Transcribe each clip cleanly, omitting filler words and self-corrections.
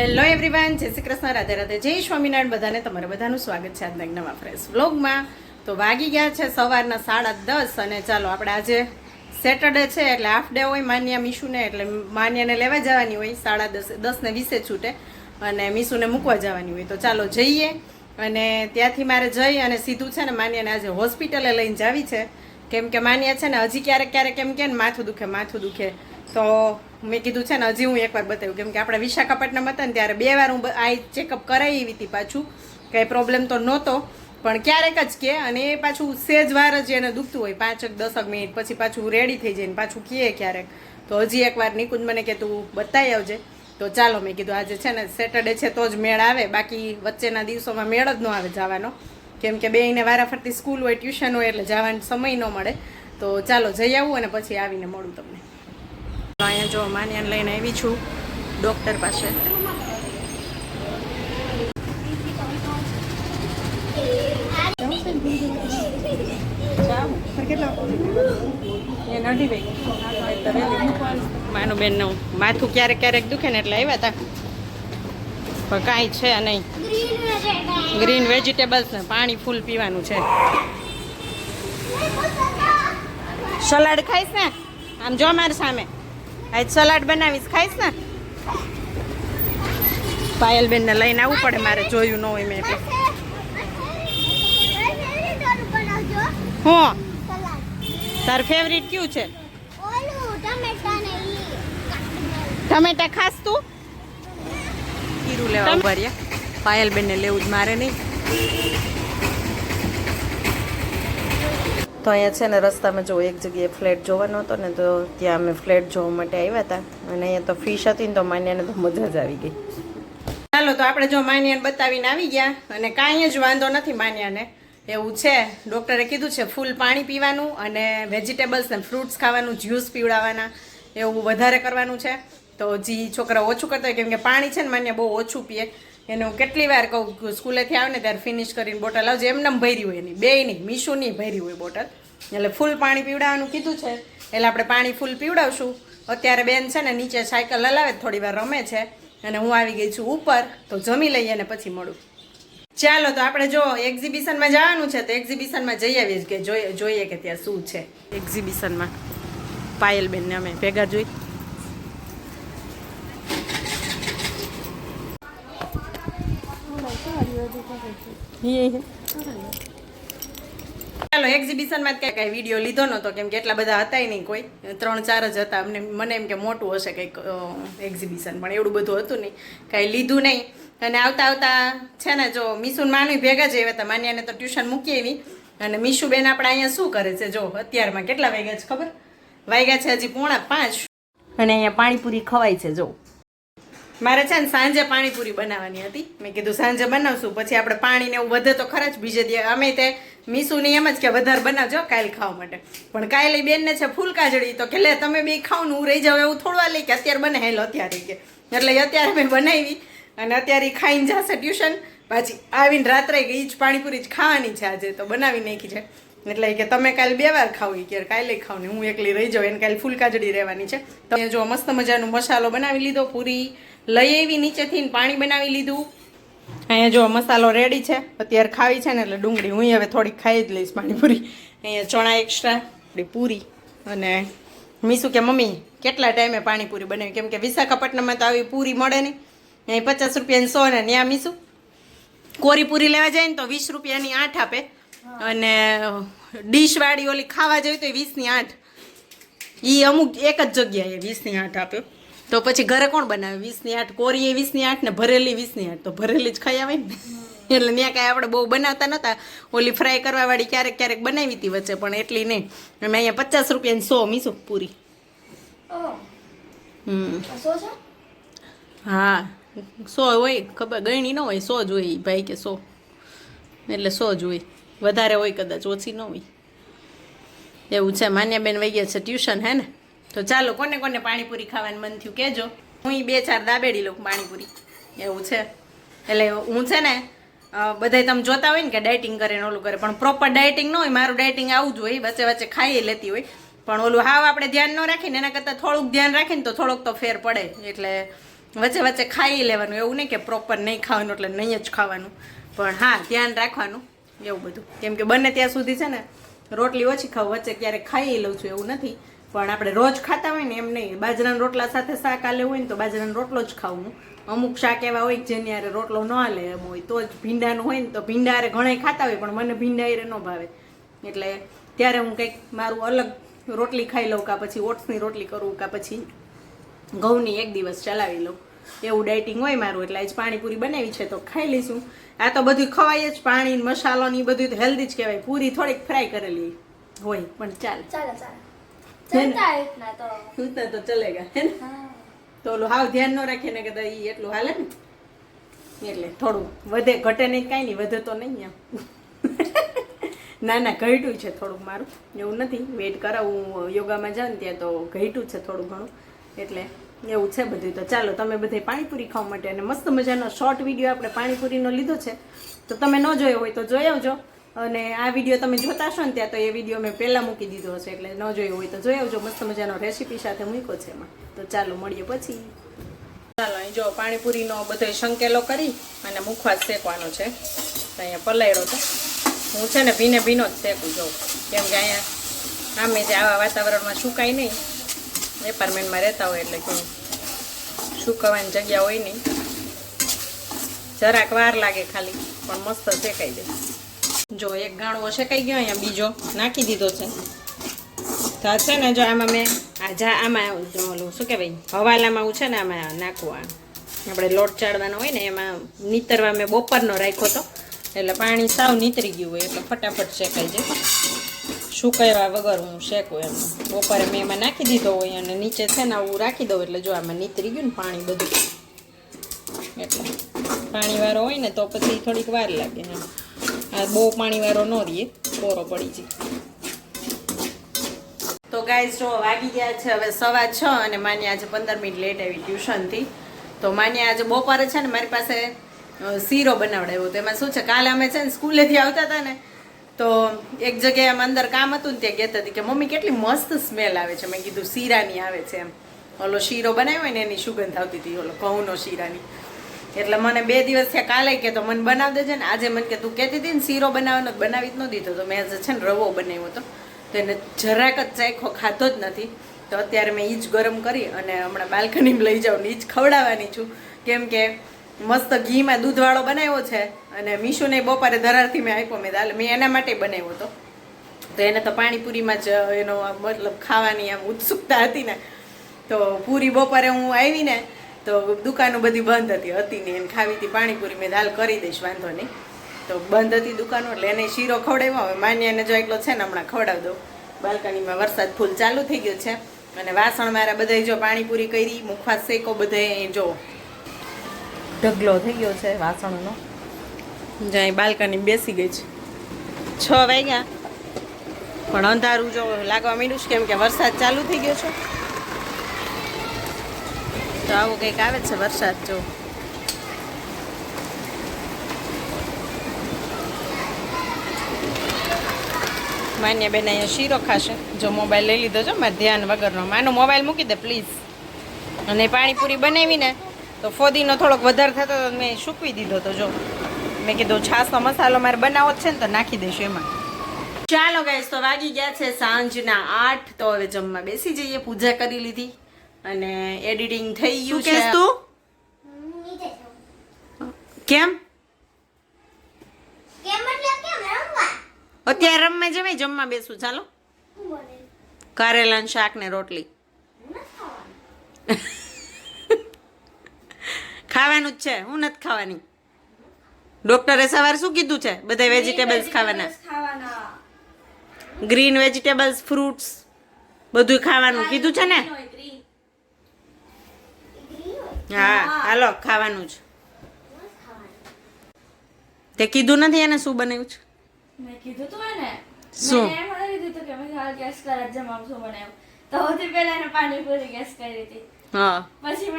Hello everyone, જય શ્રી કૃષ્ણ, રાધે રાધે, જય સ્વામિનારાયણ. બધાને તમારે બધાનું સ્વાગત છે આજના એક નવા ફ્રેશ વ્લોગમાં. તો વાગી ગયા છે સવારના 10:30 અને ચાલો આપણે આજે સેટરડે છે એટલે હાફ ડે હોય માન્યા મીશુને, એટલે માન્યાને લેવા જવાની હોય 10:20 છૂટે અને મીશુને મૂકવા જવાની હોય. તો ચાલો જઈએ અને ત્યાંથી મારે જઈ અને સીધું છે ને માન્યાને આજે હોસ્પિટલે લઈને જાવી છે, કેમ કે માન્યા છે ને હજી ક્યારેક એમ કે ને માથું દુખે તો મેં કીધું છે ને હજી હું એકવાર બતાવ્યું, કેમ કે આપણે વિશાખાપટ્ટનમ હતા ને ત્યારે 2 વાર હું આઈ ચેકઅપ કરાવી હતી. પાછું કંઈ પ્રોબ્લેમ તો નહોતો, પણ ક્યારેક જ કે, અને એ પાછું સેજ વાર જ એને દુખતું હોય 5-10 મિનિટ પછી પાછું રેડી થઈ જાય ને પાછું કહે ક્યારેક. તો હજી એકવાર નિકુંજ મને કે તું બતાવી આવજે. તો ચાલો મેં કીધું આજે છે ને સેટરડે છે તો જ મેળ આવે, બાકી વચ્ચેના દિવસોમાં મેળ જ ન આવે જવાનો, કેમ કે બેયને વારાફરતી સ્કૂલ હોય, ટ્યુશન હોય, એટલે જવાનો સમય ન મળે. તો ચાલો જઈ આવું અને પછી આવીને મળું તમને. અહીંયા જો માન્યાને લઈને આવી છું ડૉક્ટર પાસે. માનું બેનનું માથું ક્યારેક દુખે ને એટલે આવ્યા હતા, પણ કાંઈ છે નહીં. ગ્રીન વેજીટેબલ્સ ને પાણી ફૂલ પીવાનું છે. સલાડ ખાઈશ ને? આમ જો મારી સામે આજ સલાડ બનાવીશ, ખાઈશ ને? પાયલબેનને લઈને આવવું પડે મારે, જોયું ન હોય મેં એટલે. હું તાર ફેવરિટ કયું છે? ટમેટા ખાસ તું? ખીરું લેવા ઉભા રહ્યા. પાયલબેનને લેવું જ મારે નહીં. તો અહીંયા છે ને રસ્તામાં જો એક જગ્યાએ ફ્લેટ જોવાનો હતો ને, તો ત્યાં અમે ફ્લેટ જોવા માટે આવ્યા હતા, અને અહીંયા તો ફિશ હતી ને તો માન્યાને તો મજા જ આવી ગઈ. ચાલો તો આપણે જો માન્યાને બતાવીને આવી ગયા, અને કાંઈ જ વાંધો નથી માન્યાને. એવું છે ડૉક્ટરે કીધું છે ફૂલ પાણી પીવાનું અને વેજીટેબલ્સ ને ફ્રૂટ્સ ખાવાનું, જ્યુસ પીવડાવવાના, એવું વધારે કરવાનું છે. તો જે છોકરા ઓછું કરતા હોય, કેમ કે પાણી છે ને માન્યા બહુ ઓછું પીએ. એને હું કેટલી વાર કહું સ્કૂલેથી આવે ને ત્યારે ફિનિશ કરીને બોટલ આવજે, એમને ભરી હોય એની બે નહીં, મીશુની ભરી હોય બોટલ. એટલે ફૂલ પાણી પીવડાવવાનું કીધું છે, એટલે આપણે પાણી ફૂલ પીવડાવશું. અત્યારે બેન છે ને નીચે સાયકલ હલાવે થોડી વાર રમે છે, અને હું આવી ગઈ છું ઉપર. તો જમી લઈએ અને પછી મળું. ચાલો તો આપણે જો એક્ઝિબિશનમાં જવાનું છે, તો એક્ઝિબિશનમાં જઈ આવીએ કે જોઈએ કે ત્યાં શું છે એક્ઝિબિશનમાં. પાયલબેનને અમે ભેગા જોઈ. ચાલો એક્ઝિબિશનમાં કાંઈ વિડીયો લીધો નહોતો, કેમ કે એટલા બધા હતા નહીં, કોઈ 3-4 જ હતા. મને એમ કે મોટું હશે કંઈક એક્ઝિબિશન, પણ એવડું બધું હતું નહીં, કાંઈ લીધું નહીં. અને આવતા છે ને જો મીશુને માનું ભેગા જ આવ્યા હતા. માન્યાને તો ટ્યુશન મૂકી આવી, અને મીશુ બેન આપણે અહીંયા શું કરે છે જો અત્યારમાં કેટલા વાગ્યા છે ખબર? વાગ્યા છે હજી 4:45, અને અહીંયા પાણીપુરી ખવાય છે. જો મારે છે ને સાંજે પાણીપુરી બનાવવાની હતી, મેં કીધું સાંજે બનાવશું, પછી આપણે પાણીને એવું વધે તો ખરા જ બીજે દી. અમે તે મીશુની એમ જ કે વધારે બનાવજો કાલે ખાવા માટે, પણ કાલે બેનને છે ફૂલ કાજળી, તો કે લે તમે બે ખાવ ને હું રહી જાઉં, એવું થોડવા લઈ કે અત્યારે બને હેલો અત્યારે કે, એટલે અત્યારે મેં બનાવી અને અત્યારે ખાઈને જશે ટ્યુશન. પાછી આવીને રાત્રે એ જ પાણીપુરી જ ખાવાની છે આજે, તો બનાવી નાખી છે. એટલે કે તમે કાલે 2 વાર ખાવ, કે કાલે ખાવ ને હું એકલી રહી જાઉં, એને કાલે ફૂલ કાજળી રહેવાની છે. તમે જો મસ્ત મજાનો મસાલો બનાવી લીધો, પૂરી લઈ આવી નીચેથી ને પાણી બનાવી લીધું. અહીંયા જો મસાલો રેડી છે, અત્યારે ખાવી છે ને એટલે ડુંગળી હું હવે થોડીક ખાઈ જ લઈશ પાણીપુરી. અહીંયા ચણા એક્સ્ટ્રા, પૂરી. અને મીશુ કે મમ્મી કેટલા ટાઈમે પાણીપુરી બનાવી, કેમ કે વિશાખાપટ્ટનમમાં તો આવી પૂરી મળે નહીં, અહીં 50 રૂપિયાની 100 ને ત્યાં મીશુ કોરી પૂરી લેવા જાય ને તો 20 રૂપિયાની 8 આપે, અને ડીશવાળી ઓલી ખાવા જોઈએ તો 20ની 8. એ અમુક એક જ જગ્યાએ 20ની 8 આપ્યો. તો પછી ઘરે કોણ બનાવે 20ની 8? કોરી 20ની 8 ને ભરેલી 20ની 8, તો ભરેલી જ ખાઈ આવે ને. એટલે ત્યાં કાંઈ આપણે બહુ બનાવતા નહોતા. ઓલી ફ્રાય કરવાવાળી ક્યારેક બનાવી હતી વચ્ચે, પણ એટલી નહીં. અમે અહીંયા 50 રૂપિયાની 100 મીશુ પૂરી. હા 100 હોય, ખબર ગણી ન હોય, 100 જ હોય ભાઈ કે 100, એટલે 100 જ હોય, વધારે હોય કદાચ, ઓછી ન હોય. એવું છે. માન્યાબેન વહી ગયા છે ટ્યુશન, હે ને? તો ચાલો કોને કોને પાણીપુરી ખાવાનું મન થયું કહેજો, હું 2-4 દાબેડી લઉં પાણીપુરી. એવું છે. એટલે હું છે ને બધા તમે જોતા હોય ને કે ડાયટિંગ કરે ને ઓલું કરે, પણ પ્રોપર ડાયટિંગ ન હોય. મારું ડાયટિંગ આવું જ હોય, વચ્ચે ખાઈ લેતી હોય, પણ ઓલું હાવ આપણે ધ્યાન ન રાખીને એના કરતાં થોડુંક ધ્યાન રાખીને તો થોડોક તો ફેર પડે. એટલે વચ્ચે વચ્ચે ખાઈ લેવાનું, એવું નહીં કે પ્રોપર નહીં ખાવાનું એટલે નહીં જ ખાવાનું, પણ હા ધ્યાન રાખવાનું એવું બધું. કેમ કે બને ત્યાં સુધી છે ને રોટલી ઓછી ખાવ, વચ્ચે ક્યારેક ખાઈ લઉં છું એવું નથી, પણ આપણે રોજ ખાતા હોય ને એમ નહીં. બાજરાના રોટલા સાથે શાક આલે હોય ને તો બાજરાનો રોટલો જ ખાવું હું. અમુક શાક એવા હોય કે જેની હારે રોટલો ન હાલે એમ હોય, તો જ ભીંડાનું હોય ને તો ભીંડા હારે ઘણાય ખાતા હોય, પણ મને ભીંડા હારે ન ભાવે, એટલે ત્યારે હું કંઈક મારું અલગ રોટલી ખાઈ લઉં, કાં પછી ઓટ્સની રોટલી કરું, કાં પછી ઘઉંની એક દિવસ ચલાવી લઉં, એવું ડાયટિંગ હોય મારું. એટલે આજ પાણીપુરી બનાવી છે તો ખાઈ લઈશું. આ તો બધું ખવાય જ, પાણી મસાલો ને એ બધું તો હેલ્ધી જ કહેવાય. પૂરી થોડીક ફ્રાય કરેલી હોય પણ ચાલે તો ચલેગા હે ને. તો ઓલું હાવ ધ્યાન ન રાખીએ ને કે એ એટલું હાલે ને, એટલે થોડું વધે ઘટે નહીં, કાંઈ નહીં વધે તો નહીં એમ. ના ના ઘટ્યું છે થોડુંક મારું, એવું નથી. વેટ કરાવું યોગામાં જાઉં ને ત્યાં તો ઘટ્યું છે થોડું ઘણું, એટલે એવું છે બધું. તો ચાલો તમે બધે પાણીપુરી ખાવા માટે, અને મસ્ત મજાનો શોર્ટ વિડીયો આપણે પાણીપુરીનો લીધો છે, તો તમે ન જોયો હોય તો જોઈ આવજો. અને આ વિડીયો તમે જોતા હશો ને ત્યાં તો એ વિડીયો મેં પહેલાં મૂકી દીધો હશે, એટલે ન જોયો હોય તો જોઈ આવજો. મસ્ત મજાનો રેસીપી સાથે મૂક્યો છે એમાં. તો ચાલો મળીએ પછી. ચાલો અહીં જો પાણીપુરીનો બધો શંકેલો કરી અને મુખવાસ શેકવાનો છે. તો અહીંયા પલાળ્યો તો હું છે ને ભીને ભીનો જ શેકું જોઉં, કેમ કે અહીંયા આમે જે આવા વાતાવરણમાં સુકાય નહીં, એપાર્ટમેન્ટમાં રહેતા હોય એટલે કે સુકવવાની જગ્યા હોય નહીં, જરાક વાર લાગે ખાલી, પણ મસ્ત શેકાઈ દે. જો એક ગાણવો શેકાઈ ગયો, અહીંયા બીજો નાખી દીધો છે. તો આ છે ને જો આમાં મેં આમાં ઓલું શું કહેવાય હવાલામાં છે ને આમાં નાખવા આપણે લોટ ચાળવાનો હોય ને એમાં નીતરવા મેં બપોરનો રાખ્યો હતો, એટલે પાણી સાવ નીતરી ગયું હોય એટલે ફટાફટ શેકાઈ જાય. સુકાવ્યા વગર હું શેકું એમ. બપોરે મેં એમાં નાખી દીધો હોય અને નીચે છે ને આવું રાખી દઉં, એટલે જો આમાં નીતરી ગયું ને પાણી બધું, એટલે પાણીવાળો હોય ને તો પછી થોડીક વાર લાગે એમ. આ બહુ પાણીવાળો ન રહીએ, કોરો પડી જાય. તો ગાઈઝ જો વાગી ગયા છે હવે 6:15 અને માન્યા આજે 15 મિનિટ લેટ આવી ટ્યુશનથી. તો માન્યા આજે બપોરે છે ને મારી પાસે શીરો બનાવડાવ્યો. તો એમાં શું છે, કાલે અમે છે ને સ્કૂલેથી આવતા હતા ને તો એક જગ્યાએ આમ અંદર કામ હતું ને ત્યાં કહેતા હતી કે મમ્મી કેટલી મસ્ત સ્મેલ આવે છે. મેં કીધું શીરાની આવે છે એમ, ઓલો શીરો બનાવ્યો ને એની સુગંધ આવતી હતી, ઓલો ઘઉંનો શીરાની. એટલે મને 2 દિવસ થયા, કાલે કે તો મને બનાવી દેજે ને. આજે મને કે તું કહેતી હતી ને શીરો બનાવવાનો, બનાવી જ ન દીધો. તો મેં આજે છે ને રવો બનાવ્યો હતો, તો એને જરાક જ ચાખ્યો, ખાધો જ નથી. તો અત્યારે મેં એ જ ગરમ કરી અને હમણાં બાલ્કનીમાં લઈ જાઉં ને એ જ ખવડાવવાની છું, કેમ કે મસ્ત ઘીમાં દૂધવાળો બનાવ્યો છે. અને મીશુને બપોરે ધરારથી મેં આપ્યો, મેં એના માટે બનાવ્યો હતો. તો એને તો પાણીપુરીમાં જ એનો મતલબ ખાવાની આમ ઉત્સુકતા હતી ને, તો પૂરી બપોરે હું આવી ને તો દુકાનો બધી બંધ હતી ને એને ખાવી હતી પાણીપુરી. મેં દાલ કરી દઈશ, વાંધો નહીં. તો બંધ હતી દુકાનો, એટલે એને શીરો ખવડાવ્યો. હવે માન્યાને જો એટલો છે ને હમણાં ખવડાવી દઉં. બાલ્કનીમાં વરસાદ ફૂલ ચાલુ થઈ ગયો છે અને વાસણ મારા બધા જો પાણીપુરી કરી, મુખવાસ શેકો બધે જો ઢગલો થઈ ગયો છે વાસણનો. જ્યાં બાલ્કની બેસી ગઈ છે. 6 વાગ્યા પણ અંધારું જો લાગવા માંડ્યું છે, કેમ કે વરસાદ ચાલુ થઈ ગયો છે. તો આવું કંઈક આવે છે વરસાદ. જો માન્ય બેન અહીંયા શીરો ખાશે. જો મોબાઈલ લઈ લીધો, જો મારે ધ્યાન વગરનો. માનો મોબાઈલ મૂકી દે પ્લીઝ. અને પાણીપુરી બનાવીને તો ફોદીનો થોડોક વધારે થતો તો મેં સૂકવી દીધો. તો જો મેં કીધું છાશનો મસાલો મારે બનાવો જ છે ને તો નાખી દઈશું એમાં. ચાલો ગાઈસ, તો વાગી ગયા છે સાંજના 8. તો હવે જમવા બેસી જઈએ. પૂજા કરી લીધી અને એડિટિંગ થઈ ગયું છે. કેમ અત્યારે રમવા જવાય, જમવા બેસું. ચાલો કારેલાનું શાક ને રોટલી ખાવાનું જ છે. હું નથી ખાવાની. ડોક્ટરે સવારે શું કીધું છે? બધા વેજીટેબલ્સ ખાવાના, ગ્રીન વેજીટેબલ્સ, ફ્રૂટ્સ બધું ખાવાનું કીધું છે ને? હા હાલો ખાવાનું જ. તે કીધું નથી એને શું બનાવ્યું છે? મેં કીધું તું એને શું? મેં મને કીધું તું કે મેં હાલ ગેસ કર જ જમવાનું શું બનાવ્યું. તો સૌથી પહેલા એને પાણીપુરી ગેસ કરી હતી. હા પછી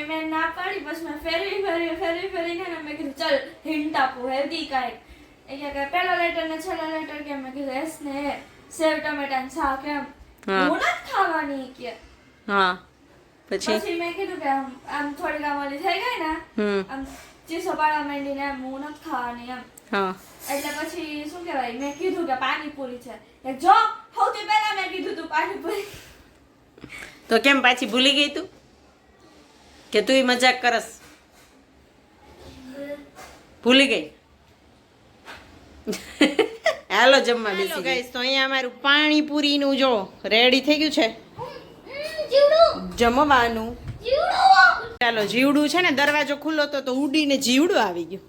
મેં ના પાડી. પછી મેં ફેરવીને મેં કીધું ચલ હિન્ટ આપું હેલ્ધી કાંઈક. એટલે કે પહેલા લેટર ને છેલ્લા લેટર કેમ? મેં કીધું એસ ને સેવ ટમેટાનું શાક એમ. હું નથી ખાવાની કે. હા પછી પછી મેં કીધું કે આમ થોડીક આમ ઓલી થઈ ગઈ ને આમ ચીસો પાડવા માંડીને આમ હું નથી ખાવાની એમ હા એટલે પછી શું કહેવાય મેં કીધું કે પાણીપુરી છે કે જો સૌથી પહેલા મેં કીધું તું પાણીપુરી તો કેમ પાછી ભૂલી ગઈ તું કે તુંય મજાક કરસ ભૂલી ગઈ હાલો જમવા બેસી ગઈશ તો અહીંયા અમારું પાણીપુરીનું જો રેડી થઈ ગયું છે જમવાનું ચાલો જીવડું છે ને દરવાજો ખુલ્લો તો ઉડીને જીવડું આવી ગયું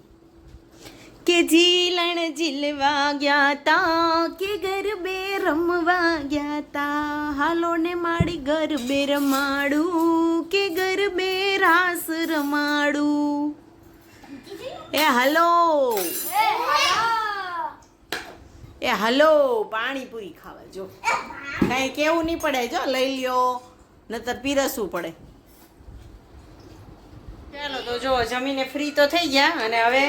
કે જીલણ જીલવા ગયા તા કે ગરબે રમવા ગયા તા હાલો ને માડી ગરબે રમાડું કે ગરબે રાસ રમાડું એ હલો એ હલો પાણીપુરી ખાવા જો કાંઈ કેવું નહીં પડે જો લઈ લ્યો નતર પીરસવું પડે ચાલો તો જો જમીને ફ્રી તો થઈ ગયા અને હવે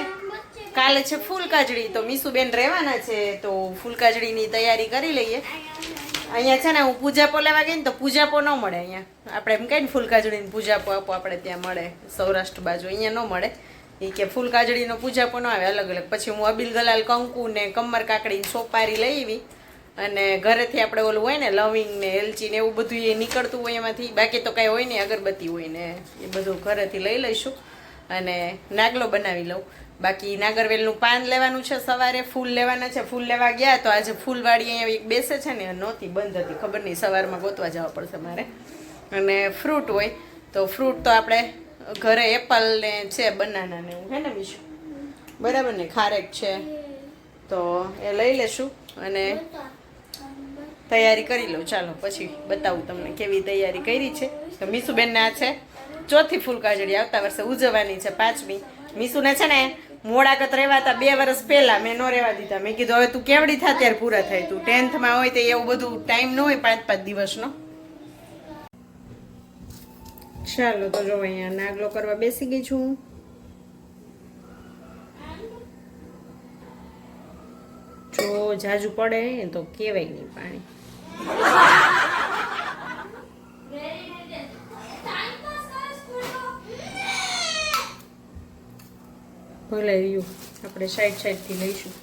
કાલે છે ફૂલ કાજડી તો મીસુબેન રહેવાના છે તો ફૂલ કાજડીની તૈયારી કરી લઈએ અહીંયા છે ને હું પૂજાપો લેવા ગઈ ને તો પૂજાપો ન મળે અહીંયા આપણે એમ કહીએ ને ફૂલ કાજડીની પૂજાપો આપો આપણે ત્યાં મળે સૌરાષ્ટ્ર બાજુ અહીંયા ન મળે એ કે ફૂલ કાજડીનો પૂજાપો ન આવે અલગ અલગ પછી હું અબીલ ગલાલ કંકુ ને કમર કાકડી સોપારી લઈ આવી અને ઘરેથી આપણે ઓલું હોય ને લવિંગ ને એલચી ને એવું બધું એ નીકળતું હોય એમાંથી બાકી તો કાંઈ હોય ને અગરબત્તી હોય ને એ બધું ઘરેથી લઈ લઈશું અને નાગલો બનાવી લઉં બાકી નાગરવેલનું પાન લેવાનું છે સવારે ફૂલ લેવાના છે ફૂલ લેવા ગયા તો આજે ફૂલવાળી અહીંયા એક બેસે છે ને નહોતી બંધ હતી ખબર નહીં સવારમાં ગોતવા જવા પડશે મારે અને ફ્રૂટ હોય તો ફ્રૂટ તો આપણે ઘરે એપલ ને છે બનાના ને એવું હે ને બીજું બરાબર ને ખારેક છે તો એ લઈ લેશું અને તૈયારી કરી લઉં ચાલો પછી બતાવું તમને કેવી તૈયારી કરી છે તો મીસુબેનને આ છે ચોથી ફૂલ કાજળી આવતા વર્ષે ઉજવવાની છે 5મી મીસુને છે ને મોડાકત રહેવાતા 2 વર્ષ પહેલા મેં ન રહેવા દીધા મેં કીધું હવે તું કેવડી થા ત્યારે પૂરા થાય તું 10thમાં હોય તો એવું બધું ટાઈમ ન હોય 5-5 દિવસનો ચાલો તો જો અહીંયા નાગલો કરવા બેસી ગઈ છું જો જાજુ પડે ને તો કેવાય નહીં પાણી ભલે રહ્યું આપણે સાઈડ થી લઈશું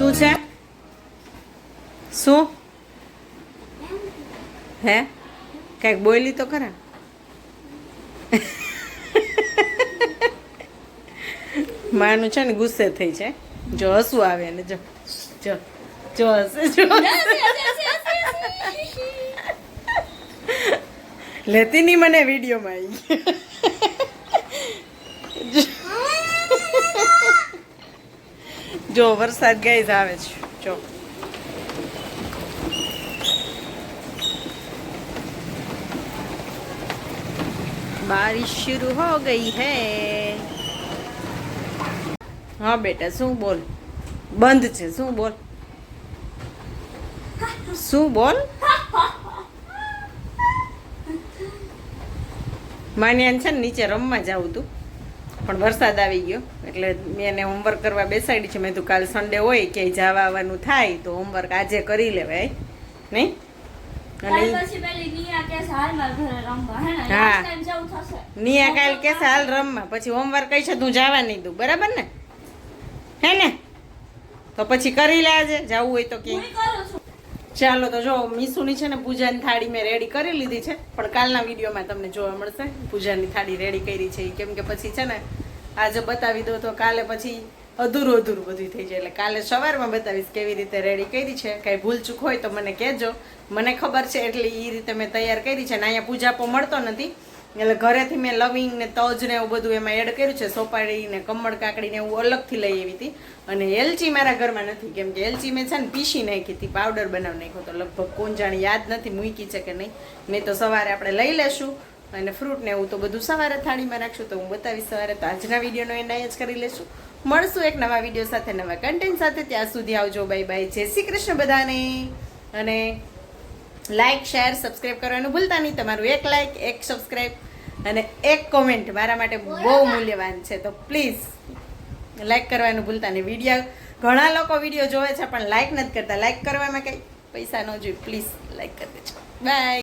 શું છે શું હે કઈક બોલી તો ખરા માનું છે ને ગુસ્સે થઈ છે જો હસવું આવે ને જો જો જો હસે જો લેતી નહીં મને વિડીયોમાં આવી જો વરસાદ ગાઈઝ આવે છે જો बारिश शुरू हो गई है हाँ बेटा શું બોલ બંધ છે શું બોલ શું બોલ માન્યાન છે ને નીચે રમવા જાવું તું પણ વરસાદ આવી ગયો એટલે મેં એને હોમવર્ક કરવા બેસાડી છે મેં તો કાલ સન્ડે હોય ક્યાંય જવા આવવાનું થાય તો હોમવર્ક આજે કરી લેવાય નહીં નિયા કાલ કેસે હાલ રમવા પછી હોમવર્ક કઈ છે તું જવા નહીં દઉં બરાબર ને હે ને તો પછી કરી લે આજે જવું હોય તો કે ચાલો તો જો મીસુની છે ને પૂજાની થાળી મેં રેડી કરી લીધી છે પણ કાલના વિડીયોમાં તમને જોવા મળશે પૂજાની થાળી રેડી કરી છે કેમ કે પછી છે ને આજે બતાવી દો તો કાલે પછી અધૂરું બધું થઈ જાય એટલે કાલે સવારમાં બતાવીશ કેવી રીતે રેડી કરી છે કાંઈ ભૂલચૂક હોય તો મને કહેજો મને ખબર છે એટલે એ રીતે મેં તૈયાર કરી છે ને અહીંયા પૂજાપો મળતો નથી એટલે ઘરેથી મેં લવિંગ ને તજ ને એવું બધું એમાં એડ કર્યું છે, સોપારી ને કમળ કાકડી ને એવું અલગથી લઈ આવી હતી. અને એલચી મારા ઘરમાં નથી, કેમ કે એલચી મેં છે ને પીસી નાખી હતી, પાવડર બનાવી નાખ્યો તો લગભગ કોણ જાણે યાદ નથી મૂકી છે કે નહીં. નહીં તો સવારે આપણે લઈ લેશું અને ફ્રૂટ ને એવું તો બધું સવારે થાળીમાં રાખશું, તો હું બતાવીશ સવારે. તો આજના વિડીયોનો એન્ડ જ કરી લેશું. મળશું એક નવા વિડીયો સાથે, નવા કન્ટેન્ટ સાથે. ત્યાં સુધી આવજો, બાય બાય, જય શ્રી કૃષ્ણ બધાને. અને લાઈક શેર સબસ્ક્રાઈબ કરવાનું ભૂલતા નહીં. તમારું એક લાઈક, એક સબસ્ક્રાઈબ અને એક કોમેન્ટ મારા માટે બહુ મૂલ્યવાન છે, તો પ્લીઝ લાઈક કરવાનું ભૂલતા નહીં. વિડીયો ઘણા લોકો વિડીયો જોવે છે પણ લાઈક નથી કરતા. લાઈક કરવામાં કંઈ પૈસા ન જોઈએ, પ્લીઝ લાઈક કરી દેજો. બાય.